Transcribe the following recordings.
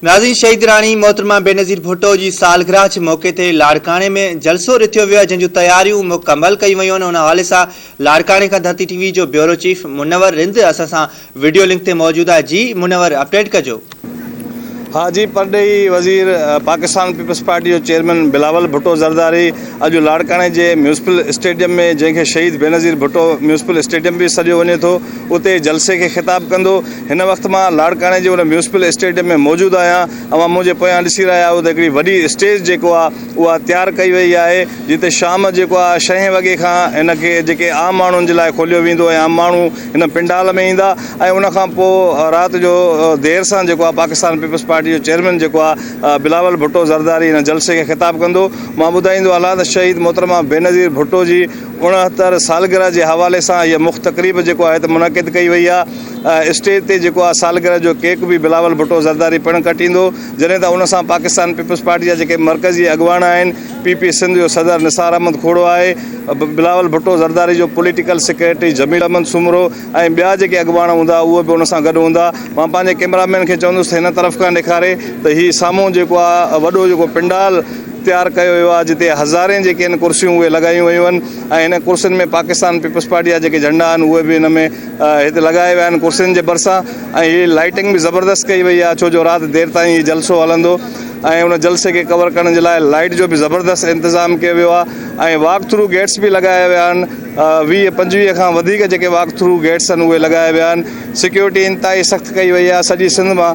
नाज़रीन, शहीद राणी मोहतरमा बेनज़ीर भुट्टो जी सालगिरह जे मौके ते लाड़काने में जलसो रिथियो वियो आहे, जंहिंजूं तयारियूं मुकमल कई वयूं आहिनि। उन हवाले सां लाड़काने खां धरती टीवी जो ब्यूरो चीफ मुनवर रिंद असां सां वीडियो लिंक ते मौजूद आहे। जी मुनवर, अपडेट कजो। हाँ जी, परडेही वज़ीर पाकिस्तान पीपल्स पार्टी जो चेयरमैन बिलावल भुट्टो ज़रदारी अज लाड़काने के म्यूनसिपल स्टेडियम में जैसे शहीद बेनज़ीर भुट्टो म्यूनसिपल स्टेडियम भी सजो वे तो उते जलसे के खिताब कंदो। इन वक्त में लाड़काने के म्यूनसिपल स्टेडियम में मौजूद आया। अवां मुझे पोयां ॾिसी रहा हो तो वही स्टेज जो उहा तैयार कई वही है, जिते शाम जो 6 वगे का इनके जेके आम मानून के लिए खोलियो वेंदो। आम मानू इन पिंडाल में ईंदा ऐं उन खां पोइ रात जो देर से जो पाकिस्तान पीपल्स पार्टी जो चेयरमैन जो बिलावल भुट्टो ज़रदारी इन जलसे के खिताब कंदो। मां ॿुधाईंदो हलां त शहीद मोहतरमा बेनज़ीर भुट्टो जी 69 सालगिरह के हवाले से यह मुख्त तकरीब जो है मुनक़िद कई वही है। स्टेज ते जो सालगिरह जो केक भी बिलावल भुट्टो ज़रदारी पिण कटींदो, जैसे उन सां पाकिस्तान पीपल्स पार्टी जा जेके मरकज़ी अगवान आहिनि, पीपी सिंध जो सदर निसार अहमद खोड़ो है, बिलावल भुट्टो ज़रदारी जो पॉलिटिकल सेक्रेटरी जमील अहमद सुमरो ऐं ॿिया जेके अगवान हूंदा उहे बि उन सां गॾु हूंदा। मां पंहिंजे कैमरामैन खे चवंदुसि हिन तरफ़ खां ॾेखारे त हीउ साम्हूं जेको आहे वॾो जेको पिंडाल तैयार किया वियो आहे, जिते हज़ारें जेके आहिनि कुर्सियूं उहे लॻायूं वयूं आहिनि ऐं हिन कुर्सियुनि में पाकिस्तान पीपल्स पार्टी जा जेके झंडा आहिनि उहे बि हिन में हिते लॻाए विया आहिनि कुर्सियुनि जे भरिसां। ऐं हीअ लाइटिंग बि ज़बरदस्त कई वई आहे, छो जो राति देर ताईं हीउ जलसो हलंदो ऐं उन जलसे के कवर करण जे लाइ लाइट जो भी ज़बरदस्त इंतज़ाम किया वियो आहे ऐं वॉक थ्रू गेट्स भी लगाया विया आहिनि। 20-25 खां वधीक जेके वॉक थ्रू गेट्स आहिनि उहे लगाया विया आहिनि। सिक्योरिटी इंतहाई सख़्तु कई वई आहे। सॼी सिंध मां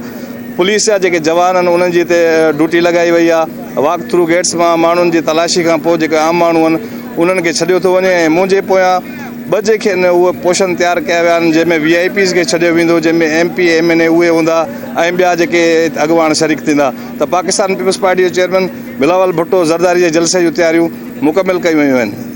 पुलिस जा जेके जवान आहिनि उन्हनि जी हिते ड्यूटी लगाई वई आहे। वॉक थ्रू गेट्स मां माण्हुनि जी तलाशी खां पोइ जेके आम माण्हू आहिनि उन्हनि खे छॾियो थो वञे ऐं मुंहिंजे पोयां 2 जेके आहिनि उहे पोर्शन तैयार कया विया आहिनि, जंहिंमें VIPs खे छॾियो वेंदो, जंहिंमें MP MNA उहे हूंदा ऐं ॿिया जेके अॻुवान शरीक थींदा। त पाकिस्तान पीपल्स पार्टी जो चेयरमैन बिलावल भुट्टो ज़रदारी जे जलसे जूं तैयारियूं मुकमल कई वयूं आहिनि।